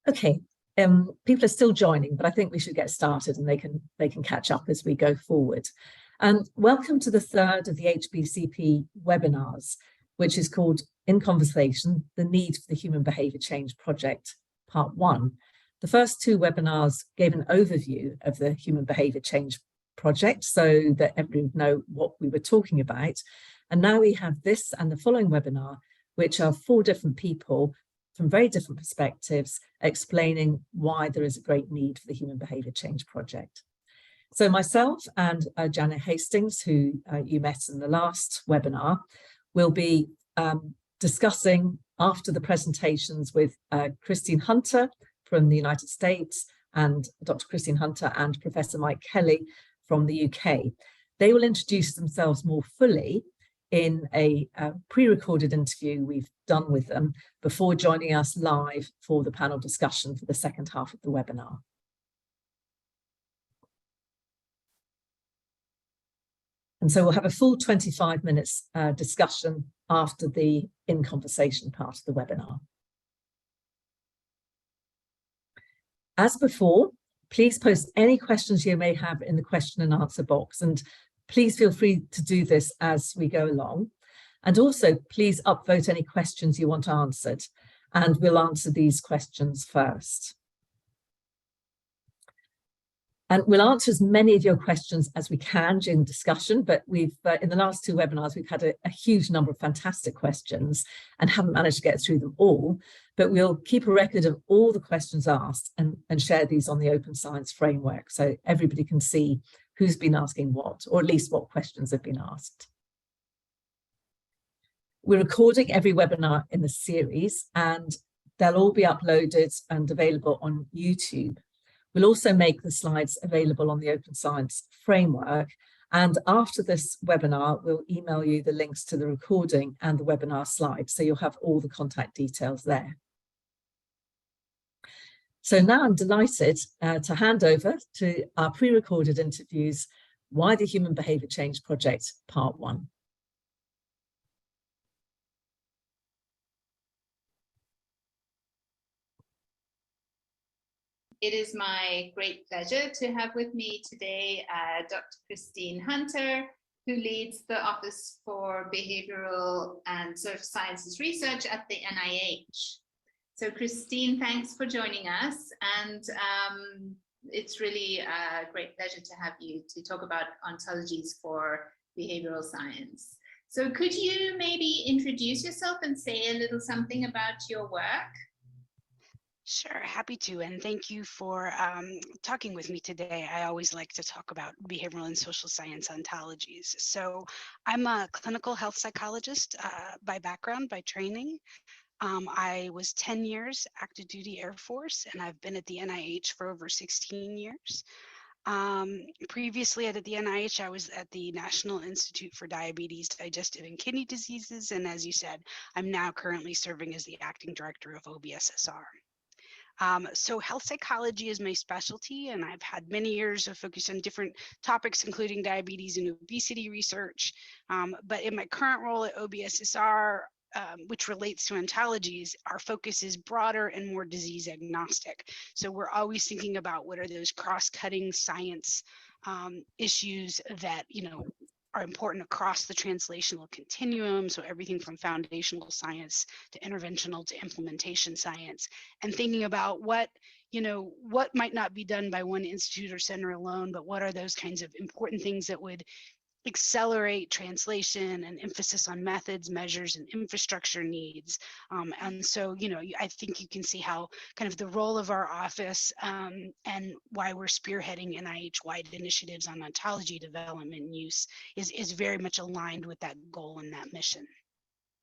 Okay, people are still joining, but I think we should get started and they can catch up as we go forward. Welcome to the third of the HBCP webinars, which is called In Conversation, the Need for the Human Behaviour Change Project, Part 1. The first two webinars gave an overview of the Human Behaviour Change Project so that everybody would know what we were talking about. And now we have this and the following webinar, which are 4 different people from very different perspectives, explaining why there is a great need for the Human Behaviour Change Project. So myself and Janet Hastings, who you met in the last webinar, will be discussing after the presentations with Christine Hunter from the United States and Dr. Christine Hunter and Professor Mike Kelly from the UK. They will introduce themselves more fully in a pre-recorded interview we've done with them before joining us live for the panel discussion for the second half of the webinar. And so we'll have a full 25 minutes discussion after the In Conversation part of the webinar. As before, please post any questions you may have in the question and answer box, and please feel free to do this as we go along. And also, please upvote any questions you want answered, and we'll answer these questions first. And we'll answer as many of your questions as we can during the discussion, but we've, in the last 2 webinars, we've had a huge number of fantastic questions and haven't managed to get through them all, but we'll keep a record of all the questions asked and share these on the Open Science Framework so everybody can see who's been asking what, or at least what questions have been asked. We're recording every webinar in the series and they'll all be uploaded and available on YouTube. We'll also make the slides available on the Open Science Framework, and after this webinar, we'll email you the links to the recording and the webinar slides, so you'll have all the contact details there. So now I'm delighted to hand over to our pre-recorded interviews, Why the Human Behaviour Change Project, Part 1. It is my great pleasure to have with me today Dr. Christine Hunter, who leads the Office for Behavioral and Social Sciences Research at the NIH. So Christine, thanks for joining us, and it's really a great pleasure to have you to talk about ontologies for behavioral science. So could you maybe introduce yourself and say a little something about your work? Sure, happy to, and thank you for talking with me today. I always like to talk about behavioral and social science ontologies. So I'm a clinical health psychologist by background, by training. I was 10 years active duty Air Force, and I've been at the NIH for over 16 years. Previously at the NIH, I was at the National Institute for Diabetes, Digestive and Kidney Diseases, and as you said, I'm now currently serving as the acting director of OBSSR. So health psychology is my specialty, and I've had many years of focus on different topics, including diabetes and obesity research. But in my current role at OBSSR, which relates to ontologies, our focus is broader and more disease agnostic. So we're always thinking about what are those cross-cutting science issues that, are important across the translational continuum. So everything from foundational science to interventional to implementation science, and thinking about what might not be done by one institute or center alone, but what are those kinds of important things that would accelerate translation and emphasis on methods, measures, and infrastructure needs. And so, I think you can see how kind of the role of our office and why we're spearheading NIH-wide initiatives on ontology development and use is very much aligned with that goal and that mission.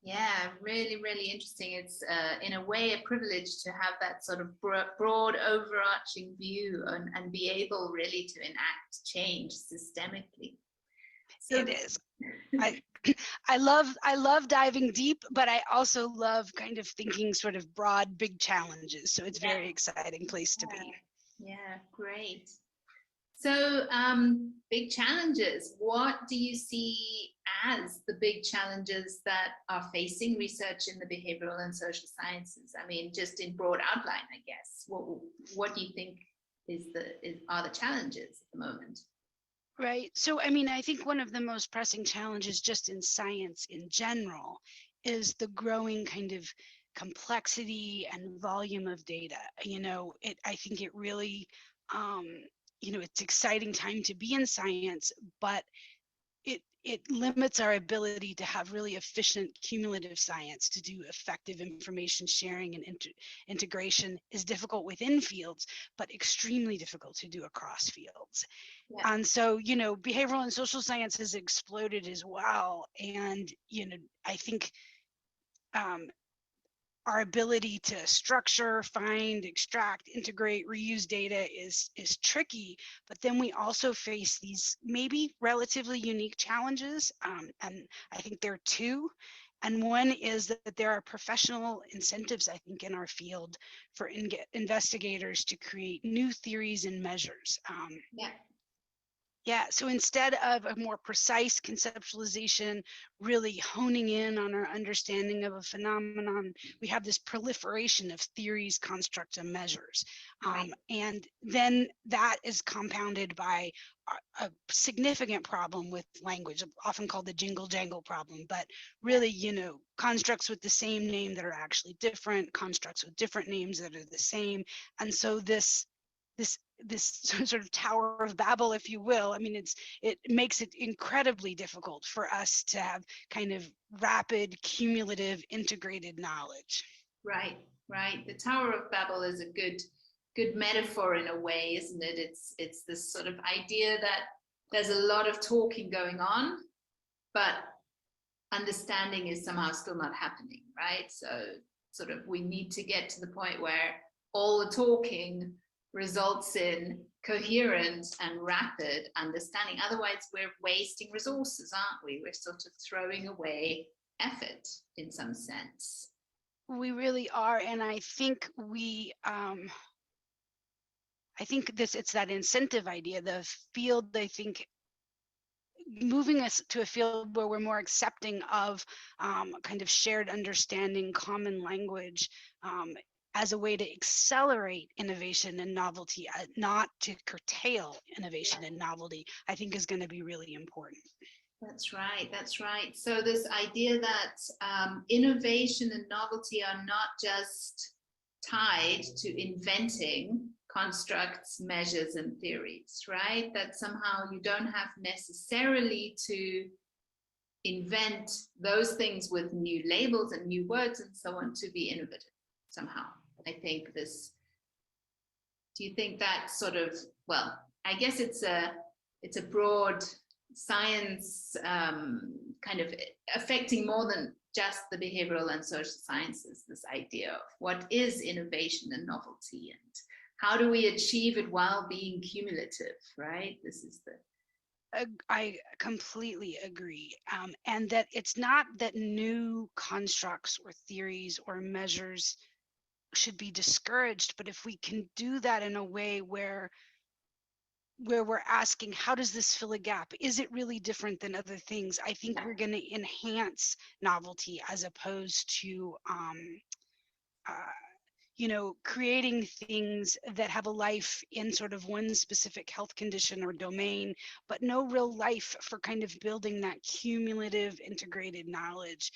Yeah, really, really interesting. It's in a way a privilege to have that sort of broad overarching view and be able really to enact change systemically. So, it is. I love diving deep, but I also love kind of thinking sort of broad, big challenges. So it's a very exciting place to be. Yeah, great. So big challenges. What do you see as the big challenges that are facing research in the behavioral and social sciences? I mean, just in broad outline, I guess. What do you think are the challenges at the moment? Right. So, I mean, I think one of the most pressing challenges just in science in general is the growing kind of complexity and volume of data. I think it really, it's exciting time to be in science, but it limits our ability to have really efficient cumulative science. To do effective information sharing and integration is difficult within fields, but extremely difficult to do across fields. Yeah. And so, behavioral and social science has exploded as well. And, I think our ability to structure, find, extract, integrate, reuse data is tricky, but then we also face these maybe relatively unique challenges, and I think there are two. And one is that there are professional incentives, I think, in our field for investigators to create new theories and measures. Yeah, so instead of a more precise conceptualization, really honing in on our understanding of a phenomenon, we have this proliferation of theories, constructs, and measures. Right. And then that is compounded by a significant problem with language, often called the jingle jangle problem, but really, constructs with the same name that are actually different, constructs with different names that are the same. And so this sort of Tower of Babel, if you will. I mean, it makes it incredibly difficult for us to have kind of rapid, cumulative, integrated knowledge. Right. The Tower of Babel is a good metaphor in a way, isn't it? It's this sort of idea that there's a lot of talking going on, but understanding is somehow still not happening, right? So sort of we need to get to the point where all the talking results in coherent and rapid understanding. Otherwise, we're wasting resources, aren't we? We're sort of throwing away effort in some sense. We really are, and I think it's that incentive idea. The field, I think, moving us to a field where we're more accepting of kind of shared understanding, common language, as a way to accelerate innovation and novelty, not to curtail innovation and novelty, I think is going to be really important. That's right. So this idea that innovation and novelty are not just tied to inventing constructs, measures, and theories, right? That somehow you don't have necessarily to invent those things with new labels and new words and so on to be innovative somehow. I think do you think that sort of, well, I guess it's a broad science kind of affecting more than just the behavioral and social sciences, this idea of what is innovation and novelty and how do we achieve it while being cumulative, right? This is I completely agree. And that it's not that new constructs or theories or measures should be discouraged, but if we can do that in a way where we're asking, how does this fill a gap? Is it really different than other things? I think we're going to enhance novelty as opposed to creating things that have a life in sort of one specific health condition or domain, but no real life for kind of building that cumulative integrated knowledge.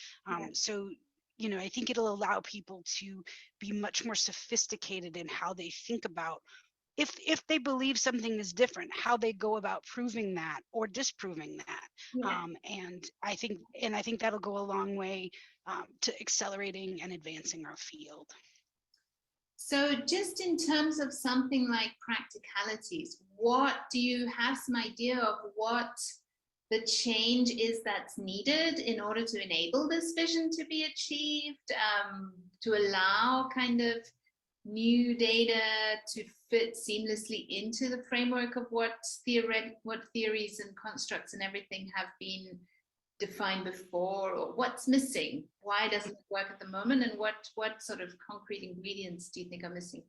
So, I think it'll allow people to be much more sophisticated in how they think about if they believe something is different, how they go about proving that or disproving that. And I think that'll go a long way to accelerating and advancing our field. So just in terms of something like practicalities, do you have some idea of what the change is that's needed in order to enable this vision to be achieved, to allow kind of new data to fit seamlessly into the framework of what theories and constructs and everything have been defined before, or what's missing? Why doesn't it work at the moment? And what sort of concrete ingredients do you think are missing?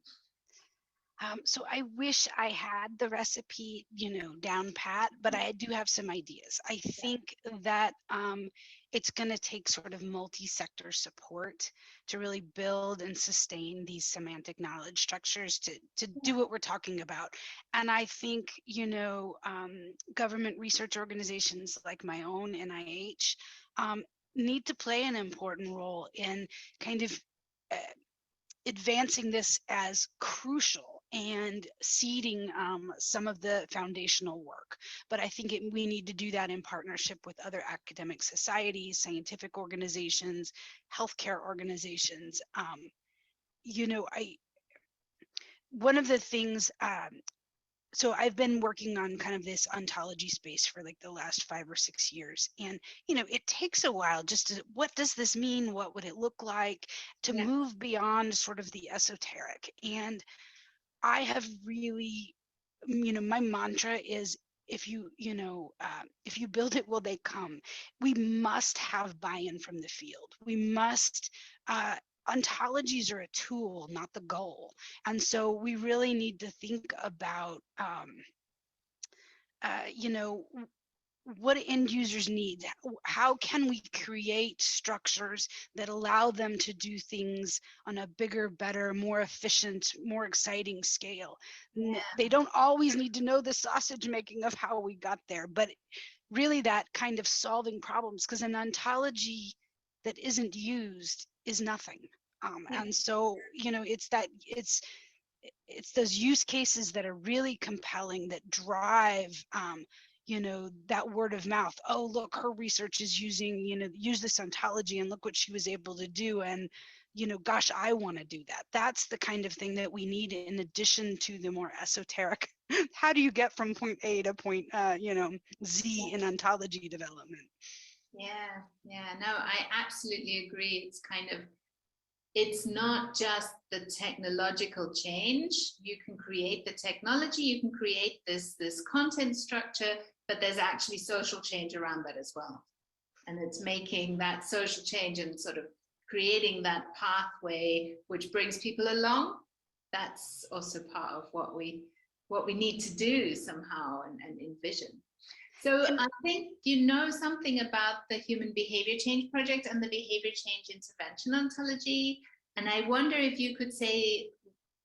So I wish I had the recipe, down pat, but I do have some ideas. I think that it's going to take sort of multi-sector support to really build and sustain these semantic knowledge structures to do what we're talking about. And I think, government research organizations like my own NIH need to play an important role in kind of advancing this as crucial and seeding some of the foundational work. But I think we need to do that in partnership with other academic societies, scientific organizations, healthcare organizations. One of the things, so I've been working on kind of this ontology space for like the last 5 or 6 years. And, it takes a while just to, what does this mean? What would it look like to move beyond sort of the esoteric? And I have really, my mantra is if you build it, will they come? We must have buy-in from the field. We must, ontologies are a tool, not the goal. And so we really need to think about, what end users need. How can we create structures that allow them to do things on a bigger, better, more efficient, more exciting scale? They don't always need to know the sausage making of how we got there, but really that kind of solving problems, because an ontology that isn't used is nothing. And so, it's those use cases that are really compelling, that drive that word of mouth. Oh, look, her research is use this ontology, and look what she was able to do. And gosh, I want to do that. That's the kind of thing that we need, in addition to the more esoteric how do you get from point A to point Z in ontology development. No, I absolutely agree. It's not just the technological change. You can create the technology, you can create this content structure, but there's actually social change around that as well. And it's making that social change and sort of creating that pathway which brings people along. That's also part of what we need to do somehow and envision. So I think you know something about the Human Behaviour-Change Project and the Behaviour Change Intervention Ontology. And I wonder if you could say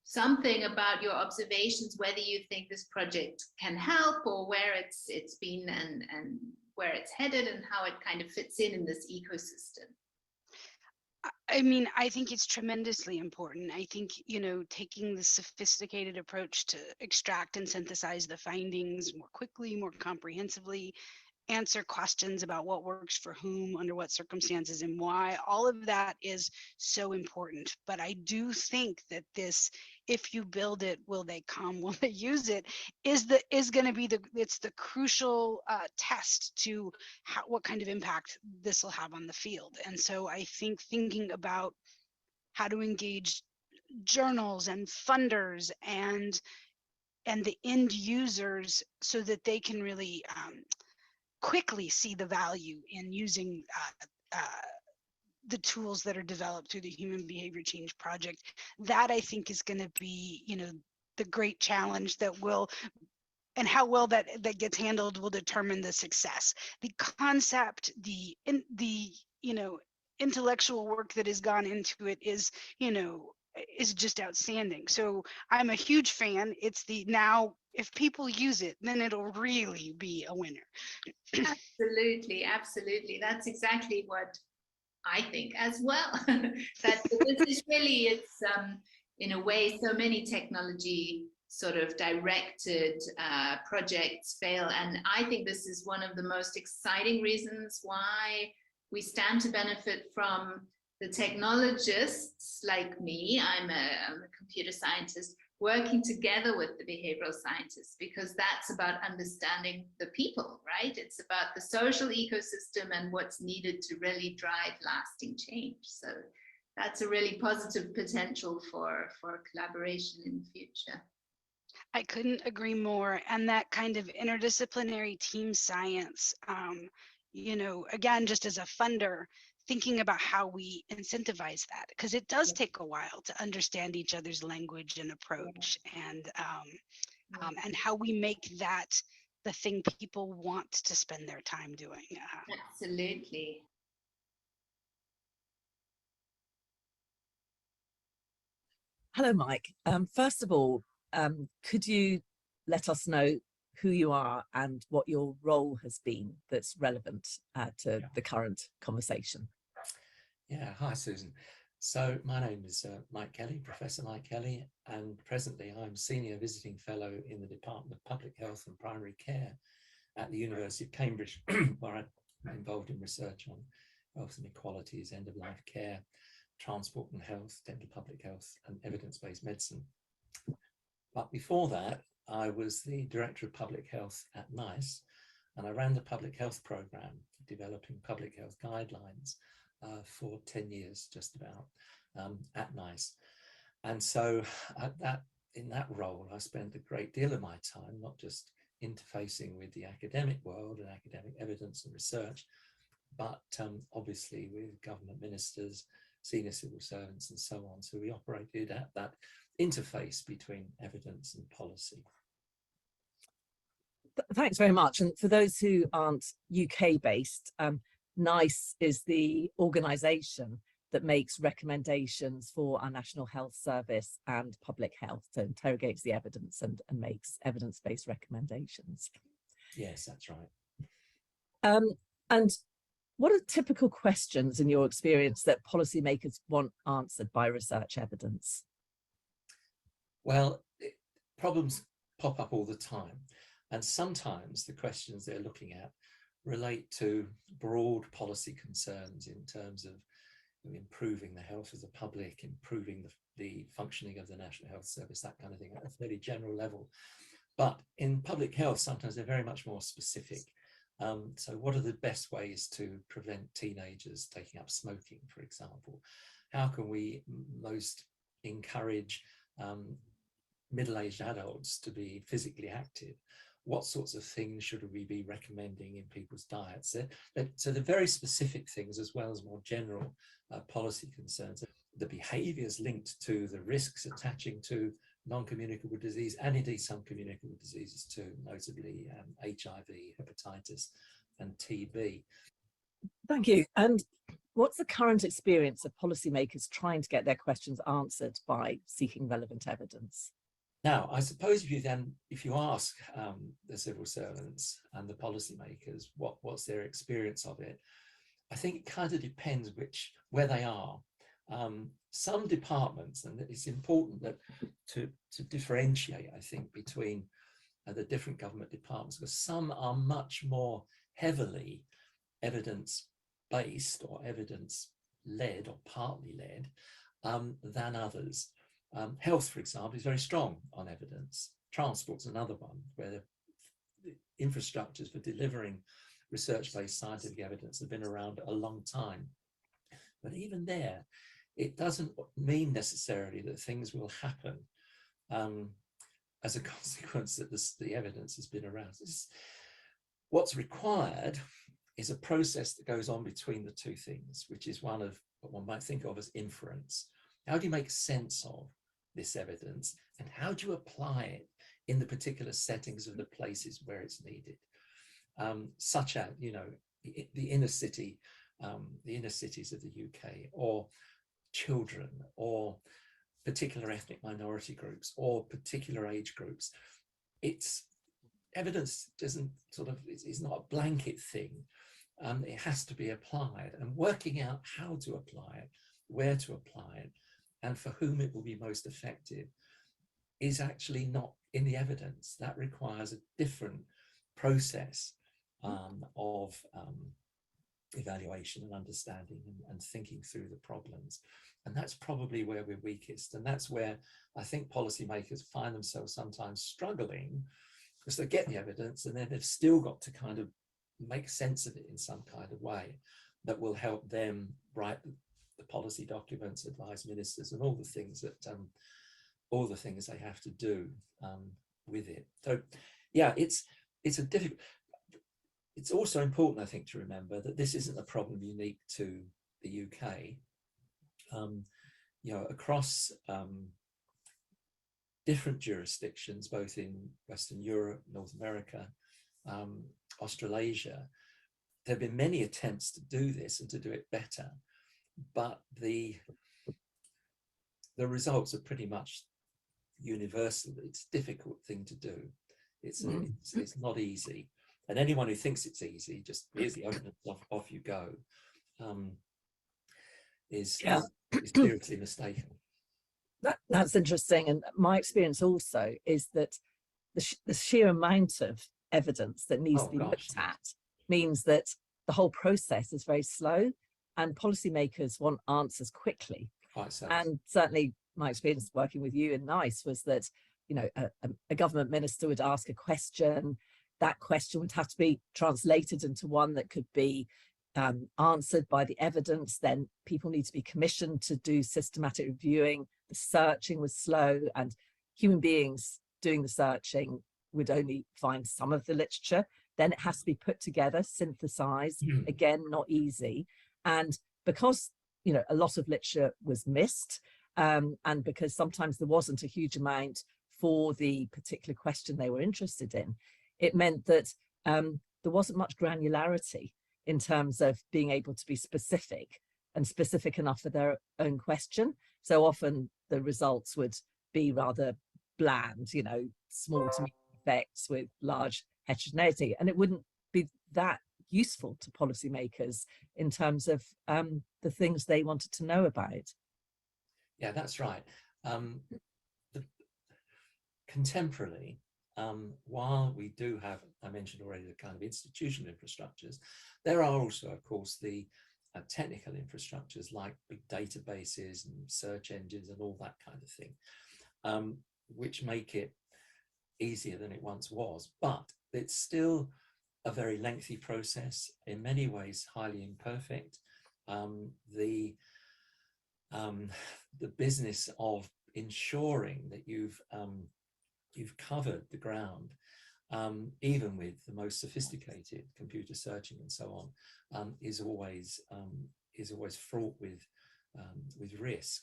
something about your observations, whether you think this project can help, or where it's been and where it's headed, and how it kind of fits in this ecosystem. I mean, I think it's tremendously important. I think, taking the sophisticated approach to extract and synthesize the findings more quickly, more comprehensively, answer questions about what works for whom, under what circumstances, and why, all of that is so important. But I do think that this, if you build it, will they come, will they use it, is going to be it's the crucial test to what kind of impact this will have on the field. And so I think thinking about how to engage journals and funders and the end users so that they can really quickly see the value in using the tools that are developed through the Human Behavior Change Project. That, I think, is going to be, the great challenge that will, and how well that gets handled will determine the success. The concept, the intellectual work that has gone into it is just outstanding. So I'm a huge fan. It's now, if people use it, then it'll really be a winner. Absolutely. That's exactly what I think as well. That this is really, it's in a way, so many technology sort of directed projects fail. And I think this is one of the most exciting reasons why we stand to benefit from the technologists like me. I'm a computer scientist, working together with the behavioral scientists, because that's about understanding the people, right? It's about the social ecosystem and what's needed to really drive lasting change. So that's a really positive potential for collaboration in the future. I couldn't agree more. And that kind of interdisciplinary team science, again, just as a funder, thinking about how we incentivize that, because it does take a while to understand each other's language and approach, and how we make that the thing people want to spend their time doing. Absolutely. Hello, Mike. First of all, could you let us know who you are and what your role has been that's relevant to the current conversation? Yeah, hi, Susan. So my name is Mike Kelly, Professor Mike Kelly, and presently I'm Senior Visiting Fellow in the Department of Public Health and Primary Care at the University of Cambridge, where I'm involved in research on health inequalities, end-of-life care, transport and health, dental public health, and evidence-based medicine. But before that, I was the Director of Public Health at NICE, and I ran the public health program, developing public health guidelines for 10 years, just about, at NICE. And so in that role, I spent a great deal of my time, not just interfacing with the academic world and academic evidence and research, but obviously with government ministers, senior civil servants, and so on. So we operated at that interface between evidence and policy. Thanks very much. And for those who aren't UK based, NICE is the organisation that makes recommendations for our National Health Service and public health, so interrogates the evidence and makes evidence-based recommendations. Yes, that's right. And what are typical questions in your experience that policymakers want answered by research evidence? Well, problems pop up all the time. And sometimes the questions they're looking at relate to broad policy concerns in terms of improving the health of the public, improving the functioning of the National Health Service, that kind of thing, at a fairly general level. But in public health, sometimes they're very much more specific. So what are the best ways to prevent teenagers taking up smoking, for example? How can we most encourage middle-aged adults to be physically active? What sorts of things should we be recommending in people's diets? So the very specific things, as well as more general policy concerns, the behaviours linked to the risks attaching to non-communicable disease, and indeed some communicable diseases too, notably HIV, hepatitis, and TB. Thank you. And what's the current experience of policymakers trying to get their questions answered by seeking relevant evidence? Now, I suppose if you ask the civil servants and the policymakers what's their experience of it, I think it kind of depends where they are. Some departments, and it's important that to differentiate, I think, between the different government departments, because some are much more heavily evidence-based or evidence-led or partly led than others. Health, for example, is very strong on evidence. Transport's another one where the infrastructures for delivering research-based scientific evidence have been around a long time. But even there, it doesn't mean necessarily that things will happen as a consequence that the evidence has been around. What's required is a process that goes on between the two things, which is one of what one might think of as inference. How do you make sense of this evidence, and how do you apply it in the particular settings of the places where it's needed? Such as, the inner cities of the UK, or children, or particular ethnic minority groups, or particular age groups. Evidence is not a blanket thing. It has to be applied, and working out how to apply it, where to apply it, and for whom it will be most effective is actually not in the evidence. That requires a different process of evaluation and understanding and thinking through the problems. And that's probably where we're weakest. And that's where I think policymakers find themselves sometimes struggling, because they get the evidence and then they've still got to kind of make sense of it in some kind of way that will help them write the policy documents, advise ministers, and all the things they have to do with it. So yeah, it's a difficult. It's also important, I think, to remember that this isn't a problem unique to the UK, you know, across different jurisdictions, both in Western Europe, North America, Australasia, there have been many attempts to do this and to do it better, but the results are pretty much universal. It's a difficult thing to do. It's not easy. And anyone who thinks it's easy, just here's the evidence, off you go, is seriously mistaken. That's interesting. And my experience also is that the sheer amount of evidence that needs to be looked at means that the whole process is very slow, and policymakers want answers quickly. Quite so. And certainly my experience working with you in NICE was that, you know, a government minister would ask a question, that question would have to be translated into one that could be answered by the evidence. Then people need to be commissioned to do systematic reviewing. The searching was slow, and human beings doing the searching would only find some of the literature. Then it has to be put together, synthesized, again, not easy. And because, you know, a lot of literature was missed, and because sometimes there wasn't a huge amount for the particular question they were interested in, it meant that there wasn't much granularity in terms of being able to be specific and specific enough for their own question. So often the results would be rather bland, you know, small to medium effects with large heterogeneity, and it wouldn't be that useful to policymakers in terms of the things they wanted to know about. Yeah, that's right. Contemporarily, while we do have, I mentioned already, the kind of institutional infrastructures, there are also, of course, the technical infrastructures like big databases and search engines and all that kind of thing, which make it easier than it once was. But it's still a very lengthy process, in many ways highly imperfect. The business of ensuring that you've covered the ground, even with the most sophisticated computer searching and so on, is always fraught with risk.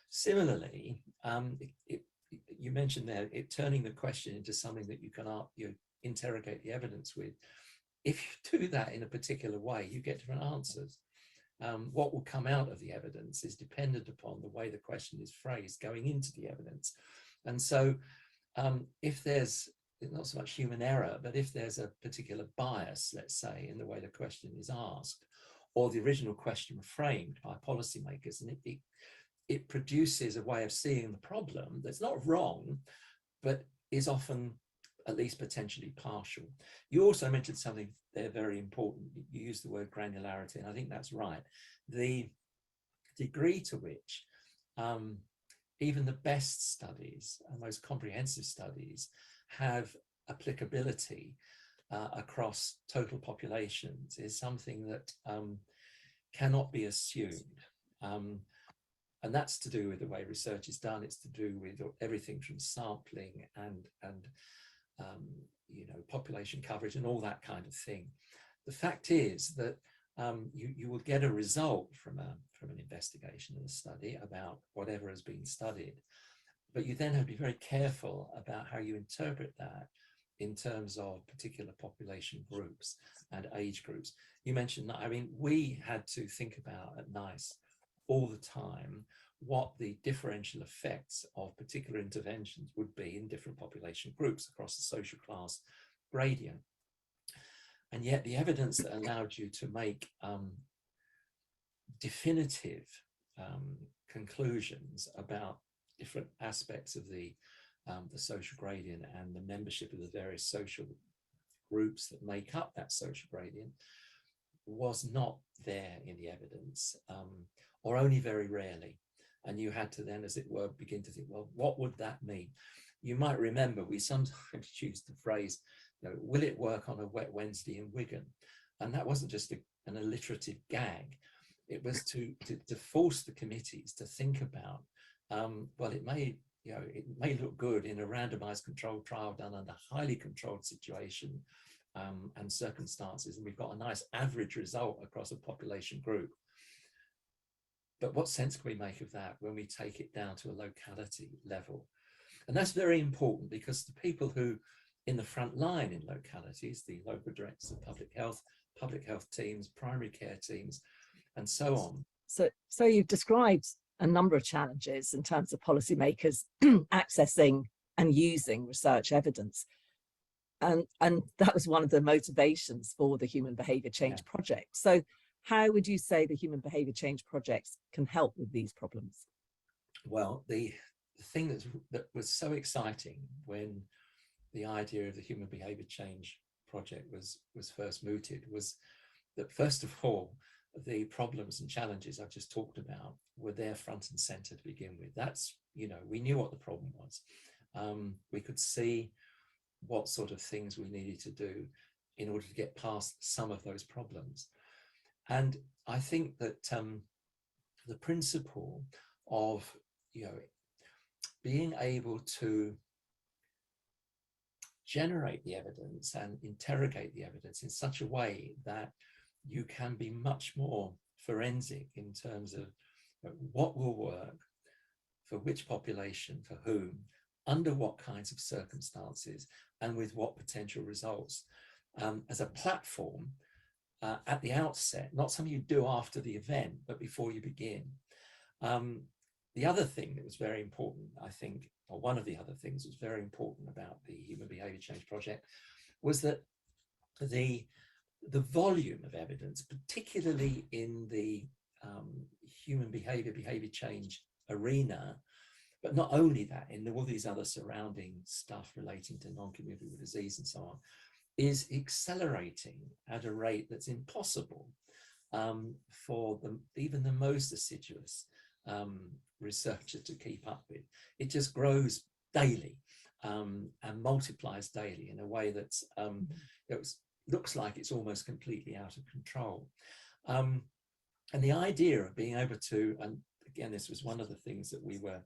Similarly, you mentioned there, turning the question into something that you can interrogate the evidence with. If you do that in a particular way, you get different answers. What will come out of the evidence is dependent upon the way the question is phrased going into the evidence. And so if there's not so much human error, but if there's a particular bias, let's say, in the way the question is asked, or the original question framed by policymakers, and it produces a way of seeing the problem that's not wrong, but is often at least potentially partial. You also mentioned something there very important. You used the word granularity, and I think that's right. The degree to which even the best studies and most comprehensive studies have applicability across total populations is something that cannot be assumed. And that's to do with the way research is done. It's to do with everything from sampling and you know, population coverage and all that kind of thing. The fact is that you will get a result from an investigation and a study about whatever has been studied, but you then have to be very careful about how you interpret that in terms of particular population groups and age groups. You mentioned that, I mean, we had to think about at NICE all the time what the differential effects of particular interventions would be in different population groups across the social class gradient. And yet the evidence that allowed you to make definitive conclusions about different aspects of the social gradient and the membership of the various social groups that make up that social gradient was not there in the evidence, or only very rarely. And you had to then, as it were, begin to think, well, what would that mean? You might remember we sometimes use the phrase, you know, will it work on a wet Wednesday in Wigan? And that wasn't just an alliterative gag. It was to force the committees to think about, well, it may look good in a randomized controlled trial done under highly controlled situation and circumstances, and we've got a nice average result across a population group. But what sense can we make of that when we take it down to a locality level? And that's very important, because the people who in the front line in localities, the local directors of public health teams, primary care teams, and so on. So you've described a number of challenges in terms of policymakers accessing and using research evidence. And that was one of the motivations for the Human Behaviour Change Project. So how would you say the Human Behaviour Change projects can help with these problems? Well, the thing that was so exciting when the idea of the Human Behaviour Change Project was first mooted was that, first of all, the problems and challenges I've just talked about were there front and center to begin with. That's, we knew what the problem was. We could see what sort of things we needed to do in order to get past some of those problems. And I think that the principle of, being able to generate the evidence and interrogate the evidence in such a way that you can be much more forensic in terms of what will work, for which population, for whom, under what kinds of circumstances, and with what potential results, as a platform at the outset, not something you do after the event, but before you begin. The other thing that was very important, I think, or one of the other things that was very important about the Human Behaviour Change Project, was that the volume of evidence, particularly in the human behaviour change arena, but not only that, in all these other surrounding stuff relating to non-communicable disease and so on, is accelerating at a rate that's impossible for even the most assiduous researcher to keep up with. It just grows daily and multiplies daily in a way that's looks like it's almost completely out of control. And the idea of being able to, and again, this was one of the things that we were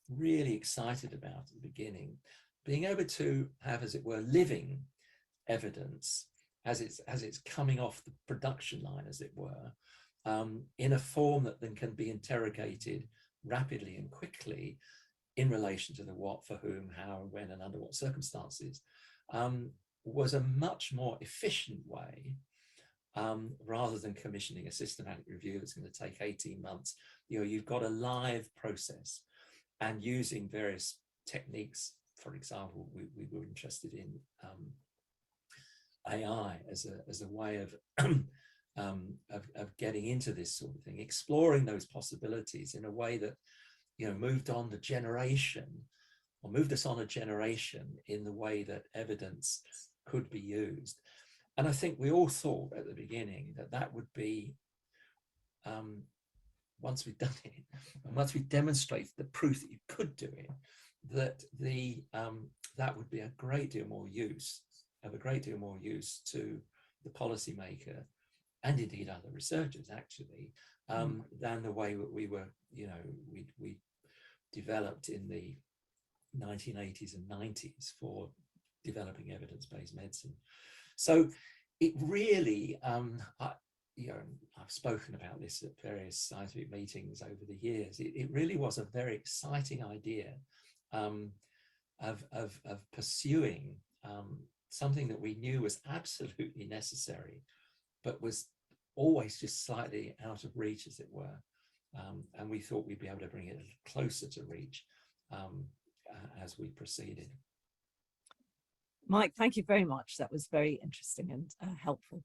really excited about at the beginning, being able to have, as it were, living evidence as it's coming off the production line, as it were, in a form that then can be interrogated rapidly and quickly in relation to the what, for whom, how, when, and under what circumstances, was a much more efficient way, rather than commissioning a systematic review that's going to take 18 months. You've got a live process, and using various techniques. For example, we were interested in AI as a way of getting into this sort of thing, exploring those possibilities in a way that moved us on a generation in the way that evidence could be used. And I think we all thought at the beginning that would be, once we've done it, and once we demonstrated the proof that you could do it, that that would be a great deal more use to the policymaker, and indeed other researchers actually, than the way that we were, we developed in the 1980s and 90s for developing evidence-based medicine. So it really, I've spoken about this at various scientific meetings over the years. It really was a very exciting idea of pursuing something that we knew was absolutely necessary, but was always just slightly out of reach, as it were. And we thought we'd be able to bring it closer to reach as we proceeded. Mike, thank you very much. That was very interesting and helpful.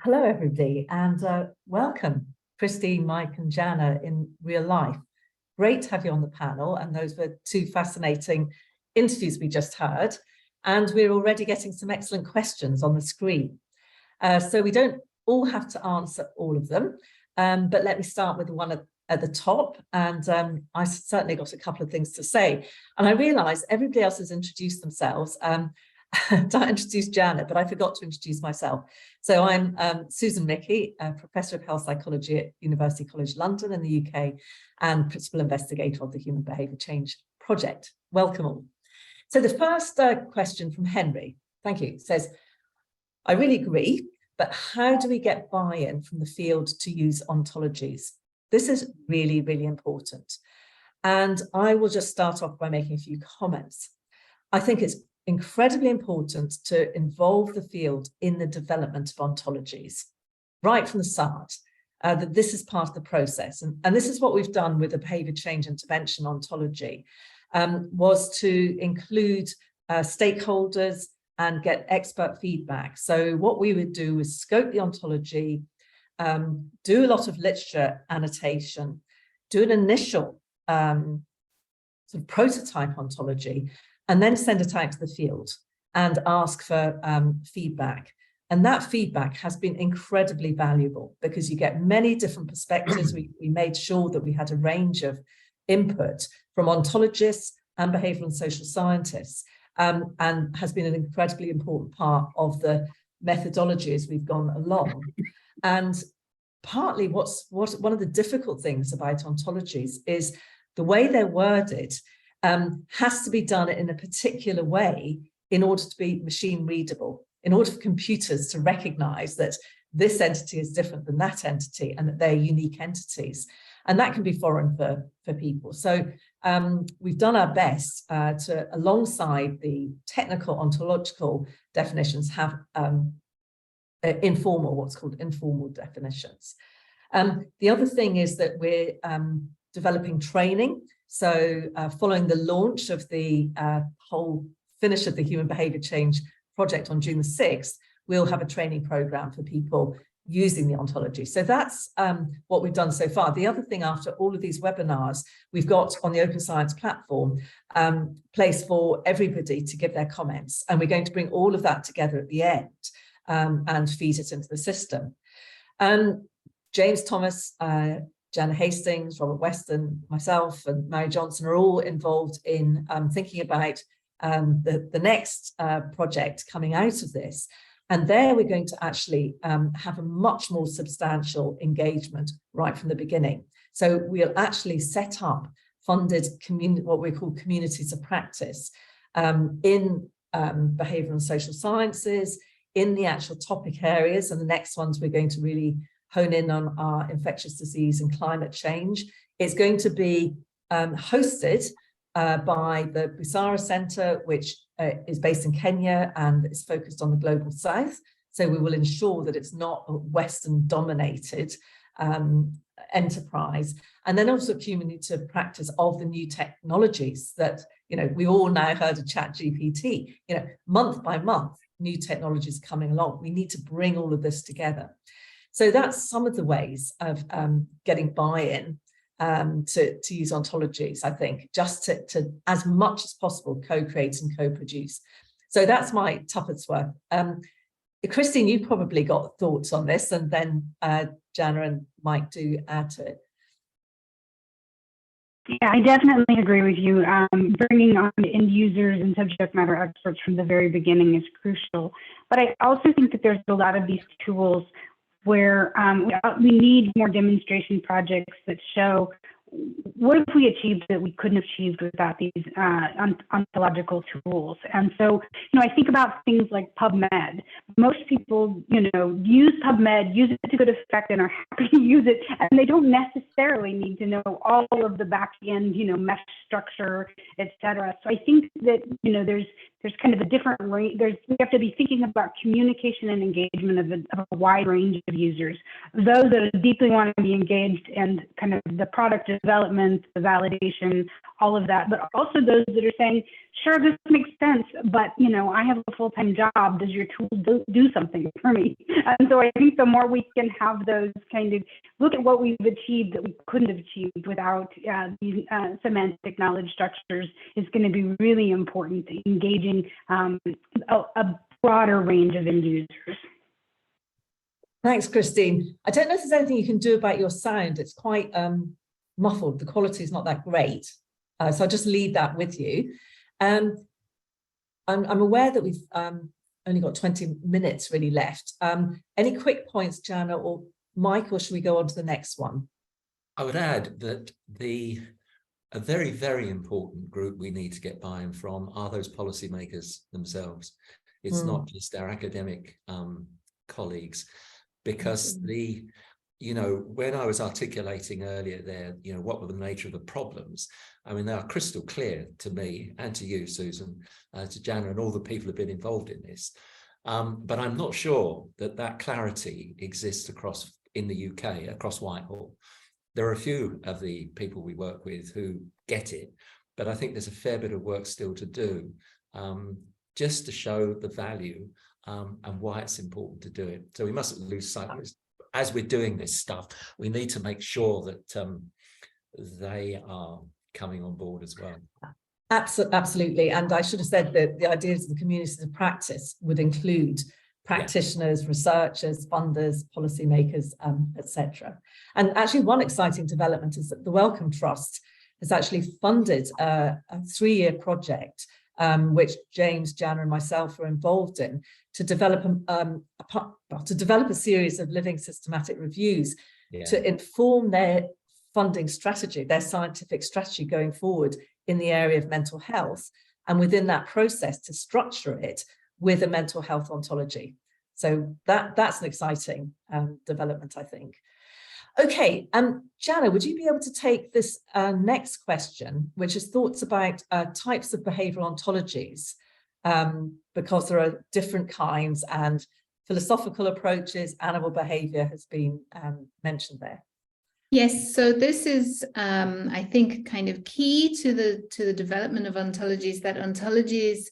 Hello, everybody, and welcome, Christine, Mike, and Jana in real life. Great to have you on the panel, and those were two fascinating interviews we just heard. And we're already getting some excellent questions on the screen. So we don't all have to answer all of them, but let me start with one at the top, and I certainly got a couple of things to say. And I realized everybody else has introduced themselves. I introduced Janet, but I forgot to introduce myself. So I'm Susan Mickey, a Professor of Health Psychology at University College London in the UK, and Principal Investigator of the Human Behaviour-Change Project. Welcome all. So the first question from Henry, thank you, says, I really agree, but how do we get buy-in from the field to use ontologies? This is really, really important. And I will just start off by making a few comments. I think it's incredibly important to involve the field in the development of ontologies, right from the start, that this is part of the process. And this is what we've done with the behaviour change intervention ontology, was to include stakeholders and get expert feedback. So what we would do is scope the ontology, do a lot of literature annotation, do an initial sort of prototype ontology, and then send it out to the field and ask for feedback. And that feedback has been incredibly valuable because you get many different perspectives. We made sure that we had a range of input from ontologists and behavioural and social scientists, and has been an incredibly important part of the methodology as we've gone along. And partly one of the difficult things about ontologies is the way they're worded has to be done in a particular way in order to be machine readable, in order for computers to recognize that this entity is different than that entity and that they're unique entities. And that can be foreign for people. So we've done our best to, alongside the technical ontological definitions, have what's called informal definitions. The other thing is that we're developing training. So following the launch of the whole finish of the Human Behaviour Change Project on June the 6th, we'll have a training program for people using the ontology. So that's what we've done so far. The other thing, after all of these webinars, we've got on the Open Science platform, place for everybody to give their comments. And we're going to bring all of that together at the end and feed it into the system. James Thomas, Janet Hastings, Robert Weston, myself, and Mary Johnson are all involved in thinking about the next project coming out of this. And there we're going to actually have a much more substantial engagement right from the beginning. So we'll actually set up funded what we call communities of practice in behavioural and social sciences, in the actual topic areas. And the next ones we're going to really hone in on our infectious disease and climate change. It's going to be hosted by the Busara Centre, which is based in Kenya and is focused on the global south. So we will ensure that it's not a Western dominated enterprise. And then also community of practice of the new technologies that, we all now heard of ChatGPT, month by month, new technologies coming along. We need to bring all of this together. So that's some of the ways of getting buy-in to use ontologies, I think, just to as much as possible co-create and co-produce. So that's my tuppence worth. Christine, you probably got thoughts on this, and then Jana and Mike do add to it. Yeah, I definitely agree with you. Bringing on end users and subject matter experts from the very beginning is crucial. But I also think that there's a lot of these tools where we need more demonstration projects that show what have we achieved that we couldn't have achieved without these ontological tools. And so, I think about things like PubMed. Most people, use PubMed, use it to good effect, and are happy to use it, and they don't necessarily need to know all of the back end, mesh structure, et cetera. So I think that, there's kind of a different range. We have to be thinking about communication and engagement of a wide range of users. Those that deeply want to be engaged and kind of the product development, the validation, all of that, but also those that are saying, sure, this makes sense, but I have a full-time job. Does your tool do something for me? And so I think the more we can have those kind of look at what we've achieved that we couldn't have achieved without these semantic knowledge structures is going to be really important to engaging a broader range of end users. Thanks, Christine. I don't know if there's anything you can do about your sound. It's quite muffled. The quality is not that great. So I'll just leave that with you. I'm aware that we've only got 20 minutes really left. Any quick points, Jana or Mike, or should we go on to the next one? I would add that a very, very important group we need to get buy-in from are those policymakers themselves. It's not just our academic colleagues, because when I was articulating earlier there, what were the nature of the problems? I mean, they are crystal clear to me and to you, Susan, to Jana, and all the people who've been involved in this. But I'm not sure that clarity exists in the UK, across Whitehall. There are a few of the people we work with who get it, but I think there's a fair bit of work still to do, just to show the value and why it's important to do it. So we mustn't lose sight of this. As we're doing this stuff, we need to make sure that they are coming on board as well. Absolutely. And I should have said that the ideas of the communities of practice would include practitioners, researchers, funders, policymakers, etc. And actually one exciting development is that the Wellcome Trust has actually funded a 3-year project, which James, Jana and myself are involved in, to develop a series of living systematic reviews to inform their funding strategy, their scientific strategy going forward in the area of mental health, and within that process to structure it with a mental health ontology. So that's an exciting development, I think. Okay, Jana, would you be able to take this next question, which is thoughts about types of behavioural ontologies, because there are different kinds, and philosophical approaches, animal behaviour has been mentioned there. Yes, so this is, I think, kind of key to the development of ontologies, that ontologies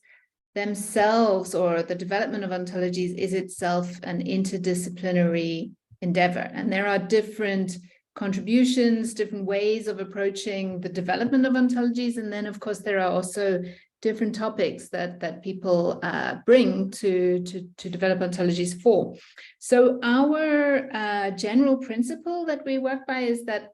themselves, or the development of ontologies, is itself an interdisciplinary endeavor. And there are different contributions, different ways of approaching the development of ontologies. And then, of course, there are also different topics that people bring to develop ontologies for. So our general principle that we work by is that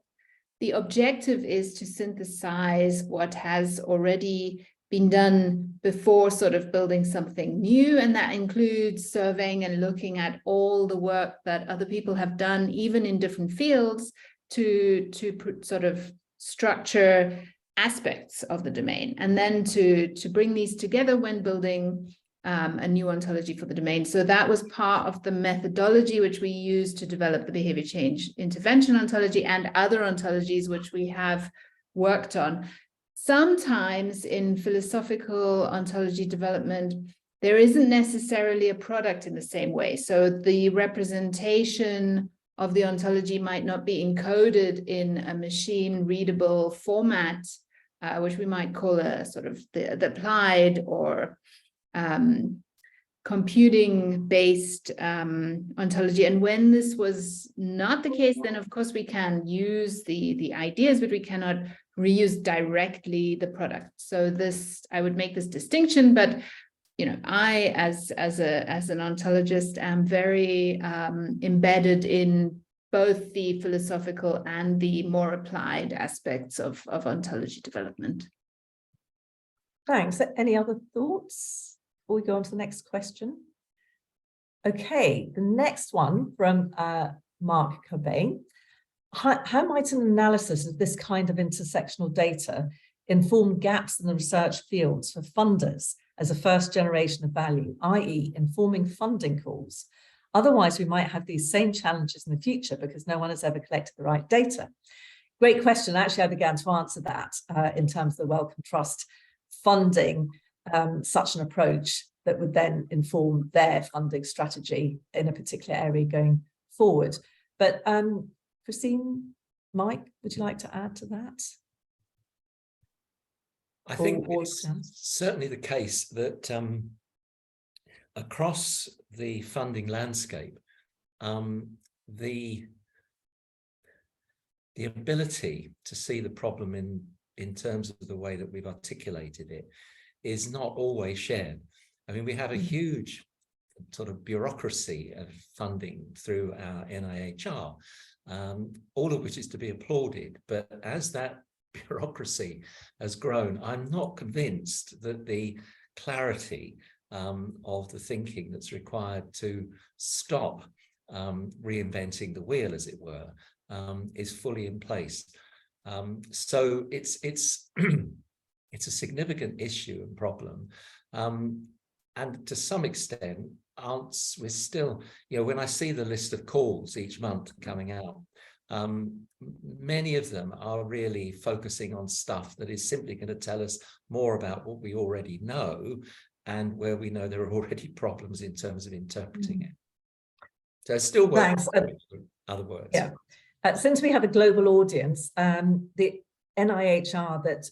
the objective is to synthesize what has already been done before sort of building something new, and that includes surveying and looking at all the work that other people have done, even in different fields, to sort of structure aspects of the domain, and then to bring these together when building a new ontology for the domain. So that was part of the methodology which we used to develop the behavior change intervention ontology and other ontologies which we have worked on. Sometimes in philosophical ontology development, there isn't necessarily a product in the same way. So the representation of the ontology might not be encoded in a machine readable format, which we might call a sort of the applied or computing-based ontology. And when this was not the case, then of course we can use the ideas, but we cannot reuse directly the product. So this, I would make this distinction, but I as an ontologist am very embedded in both the philosophical and the more applied aspects of ontology development. Thanks. Any other thoughts before we go on to the next question? Okay, the next one from Mark Cobain. How might an analysis of this kind of intersectional data inform gaps in the research fields for funders as a first generation of value, i.e. informing funding calls? Otherwise, we might have these same challenges in the future because no one has ever collected the right data. Great question. Actually, I began to answer that in terms of the Wellcome Trust funding such an approach that would then inform their funding strategy in a particular area going forward. But Christine, Mike, would you like to add to that? I think it's certainly the case that across the funding landscape, the ability to see the problem in terms of the way that we've articulated it is not always shared. I mean, we have a huge sort of bureaucracy of funding through our NIHR, all of which is to be applauded. But as that bureaucracy has grown, I'm not convinced that the clarity of the thinking that's required to stop reinventing the wheel, as it were, is fully in place. So it's it's a significant issue and problem, and to some extent, we're still, when I see the list of calls each month coming out, many of them are really focusing on stuff that is simply going to tell us more about what we already know, and where we know there are already problems in terms of interpreting it. So it's still work. Thanks. In other words. Yeah. Since we have a global audience, the NIHR that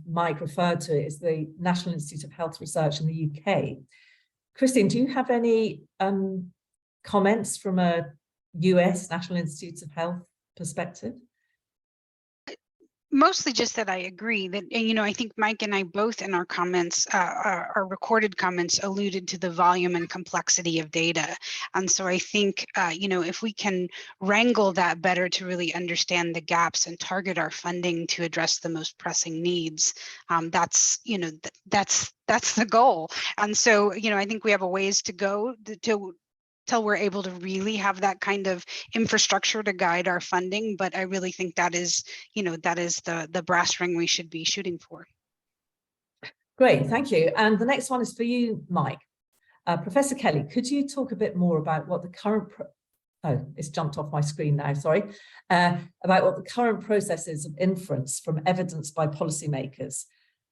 Mike referred to is the National Institute of Health Research in the UK. Christine, do you have any comments from a US National Institutes of Health perspective? Mostly just that I agree that, I think Mike and I both in our comments, our recorded comments, alluded to the volume and complexity of data. And so I think, if we can wrangle that better to really understand the gaps and target our funding to address the most pressing needs, that's the goal. And so, I think we have a ways to go till we're able to really have that kind of infrastructure to guide our funding. But I really think that is the brass ring we should be shooting for. Great, thank you. And the next one is for you, Mike. Professor Kelly, could you talk a bit more about what the current, it's jumped off my screen now, sorry, about what the current process is of inference from evidence by policymakers?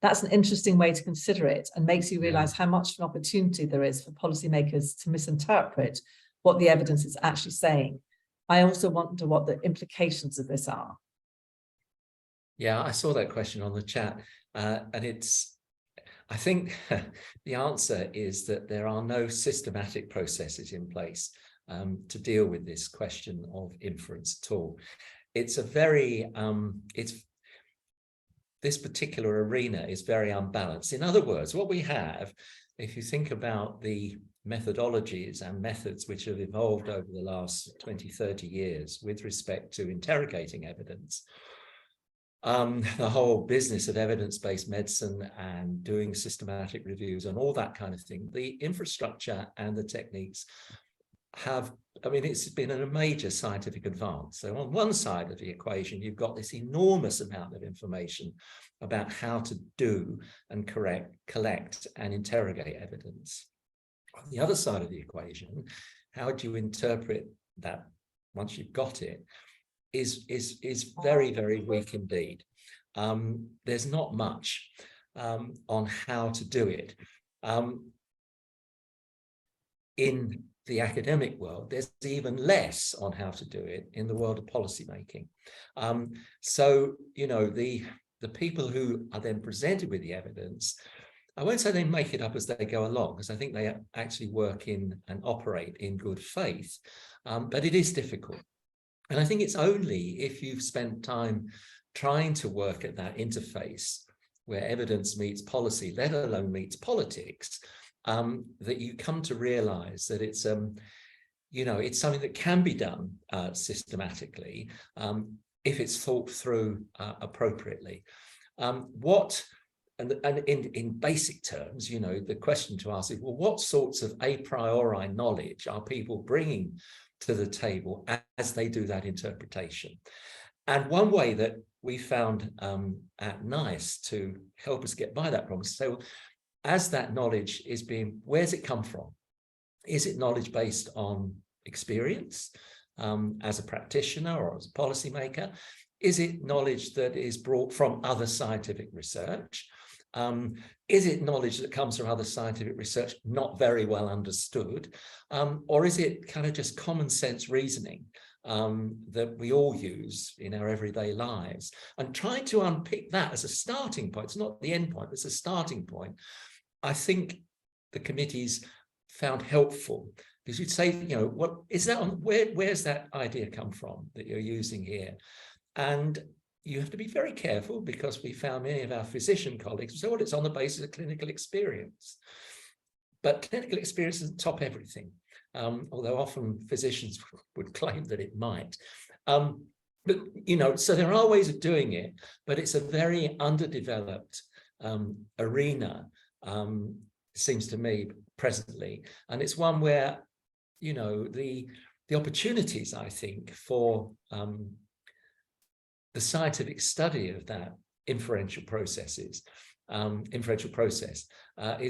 That's an interesting way to consider it, and makes you realize how much of an opportunity there is for policymakers to misinterpret what the evidence is actually saying. I also wonder what the implications of this are. Yeah, I saw that question on the chat, and I think the answer is that there are no systematic processes in place to deal with this question of inference at all. It's a very, this particular arena is very unbalanced. In other words, what we have, if you think about the methodologies and methods which have evolved over the last 20, 30 years with respect to interrogating evidence, the whole business of evidence-based medicine and doing systematic reviews and all that kind of thing, the infrastructure and the techniques have, it's been a major scientific advance. So on one side of the equation, you've got this enormous amount of information about how to do and collect and interrogate evidence. On the other side of the equation, how do you interpret that once you've got it is very, very weak indeed. There's not much on how to do it. In the academic world, there's even less on how to do it in the world of policymaking. So, the people who are then presented with the evidence, I won't say they make it up as they go along, because I think they actually work in and operate in good faith, but it is difficult. And I think it's only if you've spent time trying to work at that interface where evidence meets policy, let alone meets politics, that you come to realize that it's it's something that can be done systematically if it's thought through appropriately. And in basic terms, the question to ask is, well, what sorts of a priori knowledge are people bringing to the table as they do that interpretation? And one way that we found at NICE to help us get by that problem is to say, well, as that knowledge is where's it come from? Is it knowledge based on experience as a practitioner or as a policymaker? Is it knowledge that is brought from other scientific research? Is it knowledge that comes from other scientific research not very well understood? Or is it kind of just common sense reasoning that we all use in our everyday lives? And trying to unpick that as a starting point, it's not the end point, it's a starting point, I think the committees found helpful, because you'd say, what is that on, where's that idea come from that you're using here? And you have to be very careful, because we found many of our physician colleagues say, well, it's on the basis of clinical experience. But clinical experience doesn't top everything, although often physicians would claim that it might. But, you know, so there are ways of doing it, but it's a very underdeveloped arena, seems to me presently. And it's one where, you know, the opportunities, I think, for the scientific study of that inferential process is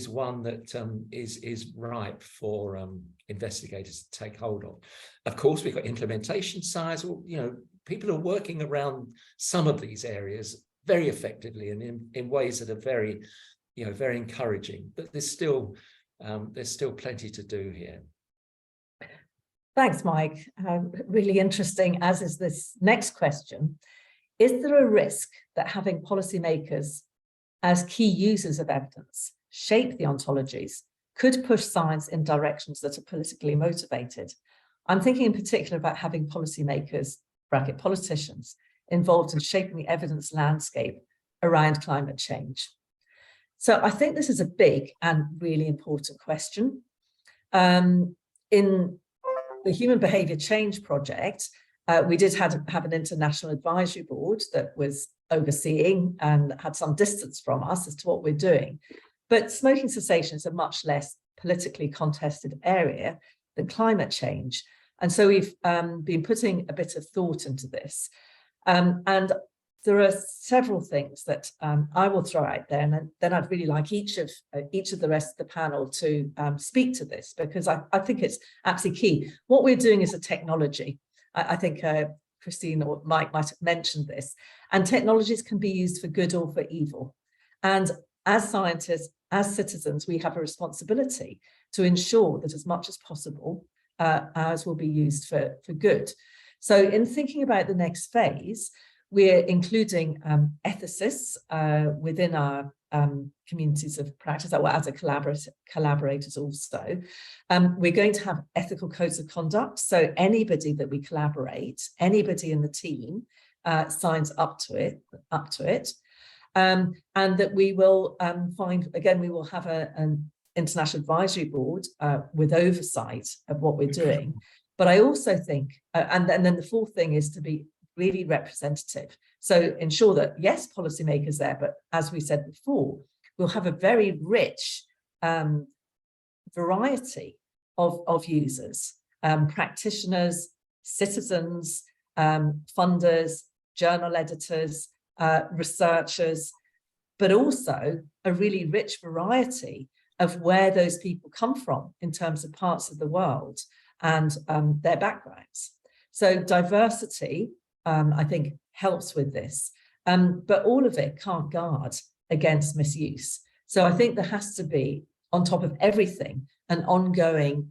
one that is ripe for investigators to take hold of. Of course, we've got implementation science. Well, you know, people are working around some of these areas very effectively and in ways that are very, you know, very encouraging. But there's still plenty to do here. Thanks, Mike. Really interesting, as is this next question. Is there a risk that having policymakers as key users of evidence shape the ontologies could push science in directions that are politically motivated? I'm thinking in particular about having policymakers, bracket politicians, involved in shaping the evidence landscape around climate change. So I think this is a big and really important question. In the Human Behaviour-Change Project, we did have an international advisory board that was overseeing and had some distance from us as to what we're doing. But smoking cessation is a much less politically contested area than climate change. And so we've been putting a bit of thought into this. And there are several things that I will throw out there, and then I'd really like each of the rest of the panel to speak to this, because I think it's absolutely key. What we're doing is a technology. I think Christine or Mike might have mentioned this, and technologies can be used for good or for evil. And as scientists, as citizens, we have a responsibility to ensure that as much as possible, ours will be used for good. So in thinking about the next phase, we're including ethicists within our communities of practice, or as a collaborators also. We're going to have ethical codes of conduct. So anybody that we collaborate, anybody in the team signs up to it. And that we will we will have an international advisory board with oversight of what we're doing. But I also think, and then the fourth thing is to be really representative. So ensure that, yes, policymakers there, but as we said before, we'll have a very rich variety of users, practitioners, citizens, funders, journal editors, researchers, but also a really rich variety of where those people come from in terms of parts of the world and their backgrounds. So diversity, I think, helps with this, but all of it can't guard against misuse. So I think there has to be, on top of everything, an ongoing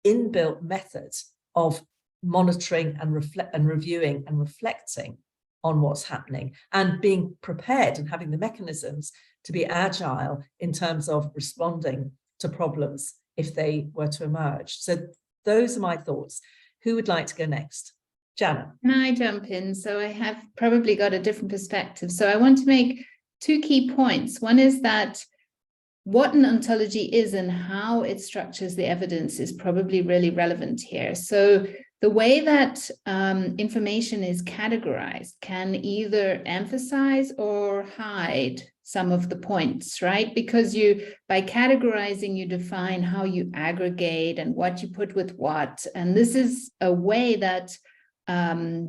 inbuilt method of monitoring and reviewing and reflecting on what's happening, and being prepared and having the mechanisms to be agile in terms of responding to problems if they were to emerge. So those are my thoughts. Who would like to go next? Janet. Can I jump in? So I have probably got a different perspective. So I want to make two key points. One is that what an ontology is and how it structures the evidence is probably really relevant here. So the way that information is categorized can either emphasize or hide some of the points, right? Because by categorizing, you define how you aggregate and what you put with what. And this is a way that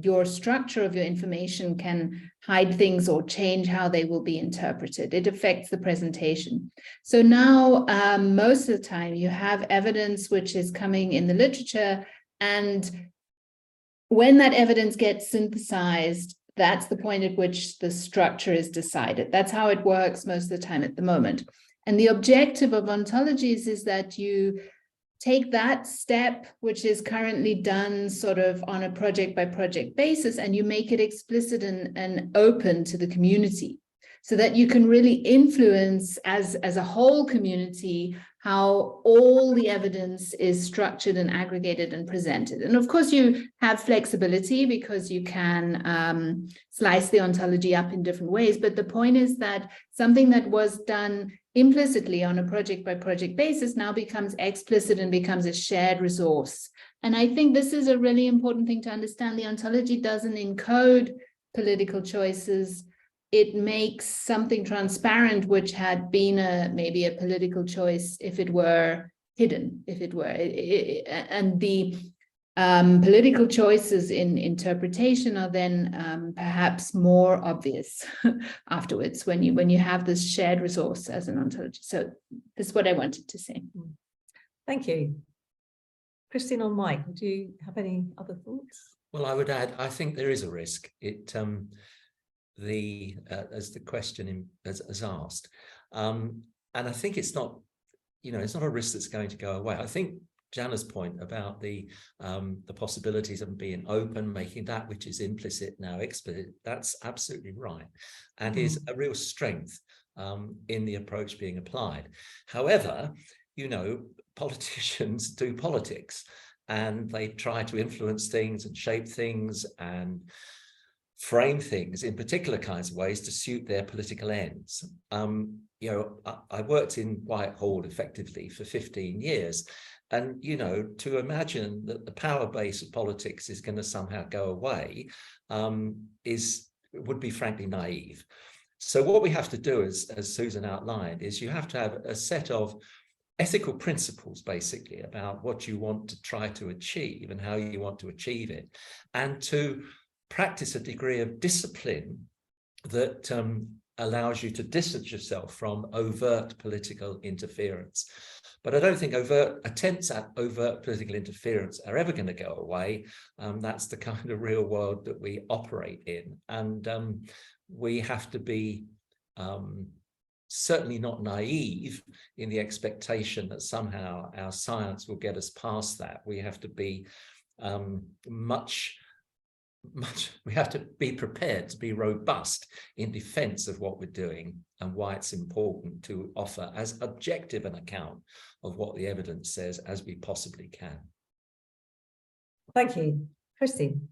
your structure of your information can hide things or change how they will be interpreted. It affects the presentation. So now, most of the time, you have evidence which is coming in the literature, and when that evidence gets synthesized, that's the point at which the structure is decided. That's how it works most of the time at the moment. And the objective of ontologies is that you take that step, which is currently done sort of on a project by project basis, and you make it explicit and open to the community, so that you can really influence as a whole community how all the evidence is structured and aggregated and presented. And of course, you have flexibility because you can slice the ontology up in different ways. But the point is that something that was done implicitly on a project by project basis now becomes explicit and becomes a shared resource. And I think this is a really important thing to understand. The ontology doesn't encode political choices. It makes something transparent, which had been maybe a political choice if it were hidden, if it were. And the political choices in interpretation are then perhaps more obvious afterwards when you have this shared resource as an ontology. So this is what I wanted to say. Thank you. Christine on mic, do you have any other thoughts? Well, I would add, I think there is a risk. It as the question is asked, and I think it's not, it's not a risk that's going to go away. I think Jana's point about the possibilities of being open, making that which is implicit now explicit, that's absolutely right, and is a real strength in the approach being applied. However, politicians do politics, and they try to influence things and shape things and frame things in particular kinds of ways to suit their political ends. I worked in Whitehall effectively for 15 years. And, to imagine that the power base of politics is going to somehow go away would be frankly naive. So what we have to do, as Susan outlined, is you have to have a set of ethical principles, basically, about what you want to try to achieve and how you want to achieve it, and to practice a degree of discipline that allows you to distance yourself from overt political interference. But I don't think attempts at overt political interference are ever going to go away. That's the kind of real world that we operate in. And we have to be certainly not naive in the expectation that somehow our science will get us past that. We have to be we have to be prepared to be robust in defense of what we're doing and why it's important to offer as objective an account of what the evidence says as we possibly can. Thank you. Christine.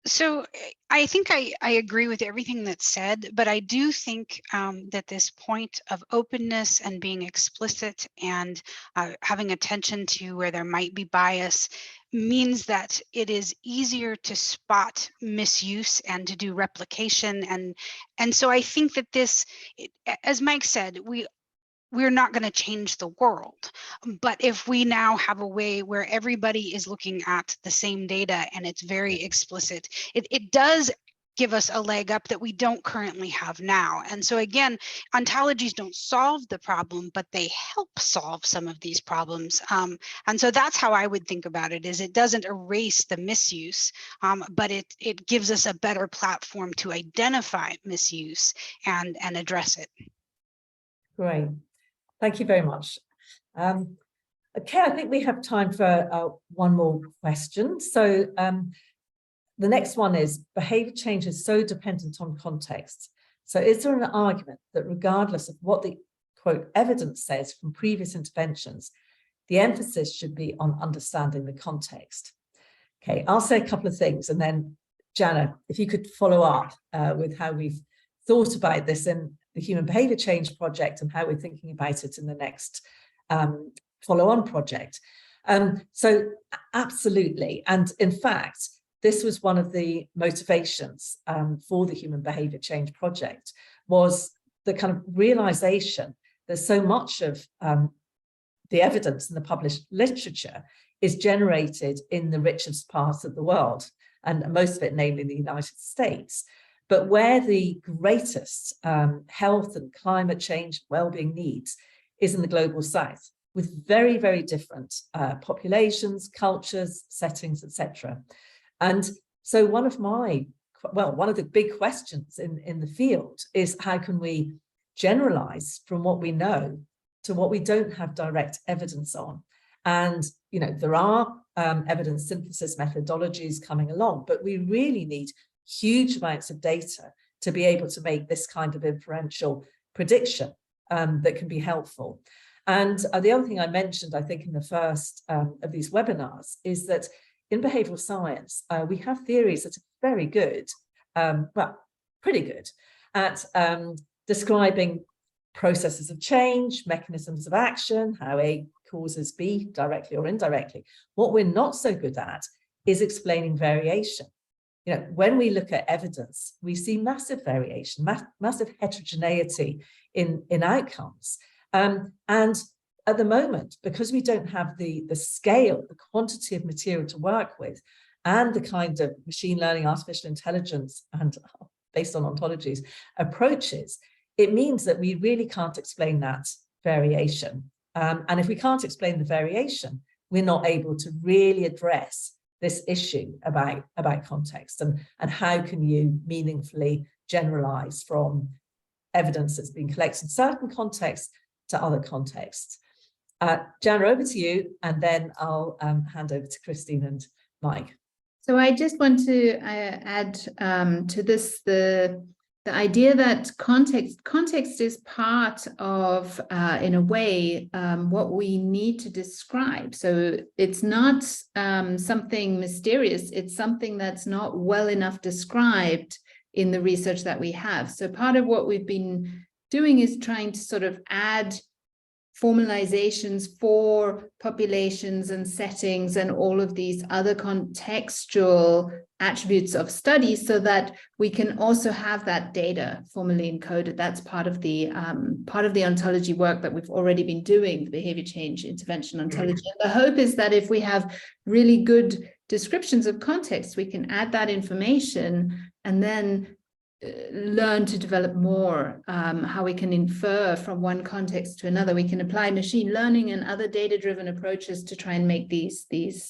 So I think I agree with everything that's said, but I do think that this point of openness and being explicit and having attention to where there might be bias means that it is easier to spot misuse and to do replication. And so I think that this, as Mike said, we're not going to change the world. But if we now have a way where everybody is looking at the same data and it's very explicit, it does give us a leg up that we don't currently have now. And so again, ontologies don't solve the problem, but they help solve some of these problems. And so that's how I would think about it, is it doesn't erase the misuse, but it gives us a better platform to identify misuse and address it. Great. Thank you very much. Okay, I think we have time for one more question. So the next one is, behavior change is so dependent on context. So is there an argument that regardless of what the, quote, evidence says from previous interventions, the emphasis should be on understanding the context? Okay, I'll say a couple of things, and then Jana, if you could follow up with how we've thought about this in the Human Behaviour-Change Project and how we're thinking about it in the next follow-on project. So absolutely, and in fact, this was one of the motivations for the Human Behaviour-Change Project, was the kind of realization that so much of the evidence in the published literature is generated in the richest parts of the world, and most of it, namely the United States. But where the greatest health and climate change well-being needs is in the global south, with very, very different populations, cultures, settings, etc. And so one of the big questions in the field is, how can we generalize from what we know to what we don't have direct evidence on? And there are evidence synthesis methodologies coming along, but we really need huge amounts of data to be able to make this kind of inferential prediction that can be helpful. And the other thing I mentioned, I think, in the first of these webinars is that in behavioral science, we have theories that are very good, well, pretty good at describing processes of change, mechanisms of action, how a causes B directly or indirectly. What we're not so good at is explaining variation. You know, when we look at evidence, we see massive variation, massive heterogeneity in outcomes. And at the moment, because we don't have the scale, the quantity of material to work with, and the kind of machine learning, artificial intelligence, and based on ontologies approaches, it means that we really can't explain that variation. And if we can't explain the variation, we're not able to really address this issue about context and how can you meaningfully generalize from evidence that's been collected in certain contexts to other contexts. Jana, over to you, and then I'll hand over to Christine and Mike. So I just want to add to this the idea that context is part of, in a way, what we need to describe. So it's not something mysterious. It's something that's not well enough described in the research that we have. So part of what we've been doing is trying to sort of add formalizations for populations and settings and all of these other contextual attributes of studies so that we can also have that data formally encoded. That's part of the ontology work that we've already been doing, the behavior change intervention ontology. And the hope is that if we have really good descriptions of context, we can add that information and then learn to develop more, how we can infer from one context to another. We can apply machine learning and other data-driven approaches to try and make these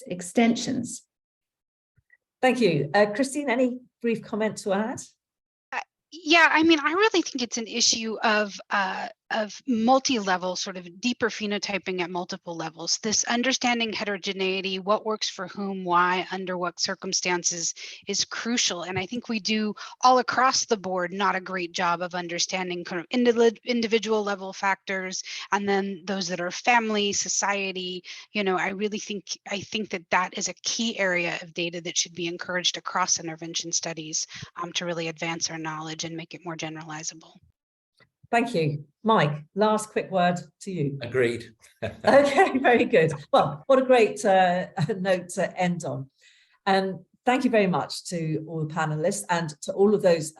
extensions. Thank you. Christine, any brief comment to add? Yeah, I mean, I really think it's an issue of multi-level, sort of deeper phenotyping at multiple levels. This understanding heterogeneity, what works for whom, why, under what circumstances is crucial. And I think we do all across the board not a great job of understanding kind of individual level factors, and then those that are family, society. You know, I think that is a key area of data that should be encouraged across intervention studies to really advance our knowledge and make it more generalizable. Thank you. Mike, last quick word to you. Agreed. Okay, very good. Well, what a great note to end on. Thank you very much to all the panelists and to all of those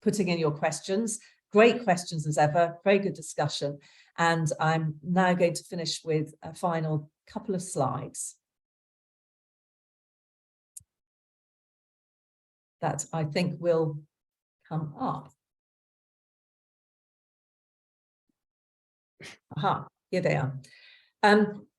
putting in your questions. Great questions as ever, very good discussion. And I'm now going to finish with a final couple of slides that I think will come up. Aha, here they are.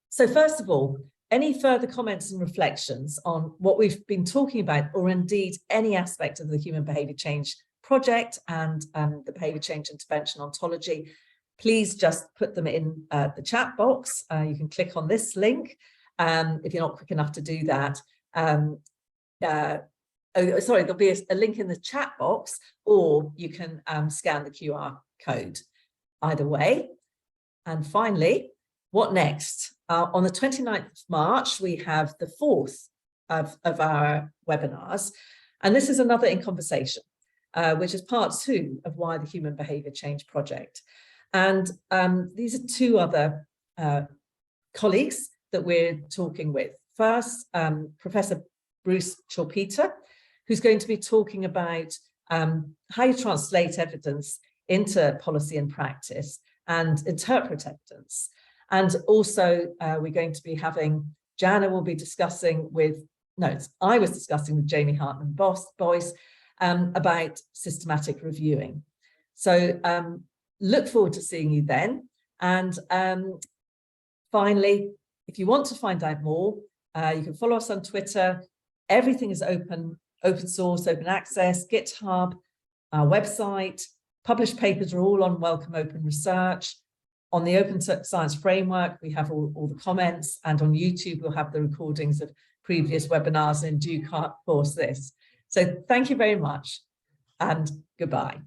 So first of all, any further comments and reflections on what we've been talking about, or indeed any aspect of the Human Behaviour Change Project and the Behaviour Change Intervention Ontology, please just put them in the chat box. You can click on this link if you're not quick enough to do that. Oh, sorry, there'll be a link in the chat box, or you can scan the QR code. Either way. And finally, what next? On the 29th of March, we have the fourth of our webinars. And this is another In Conversation, which is part 2 of Why the Human Behaviour Change Project. And these are 2 other colleagues that we're talking with. First, Professor Bruce Chorpeter, who's going to be talking about how you translate evidence into policy and practice and interpret evidence. And also we're going to be having, Jana will be discussing with, I was discussing with Jamie Hartman-Boyce about systematic reviewing. So look forward to seeing you then. And finally, if you want to find out more, you can follow us on Twitter. Everything is open source, open access, GitHub, our website. Published papers are all on Welcome Open Research. On the Open Science Framework, we have all the comments, and on YouTube, we'll have the recordings of previous webinars, and in due course this. So thank you very much, and goodbye.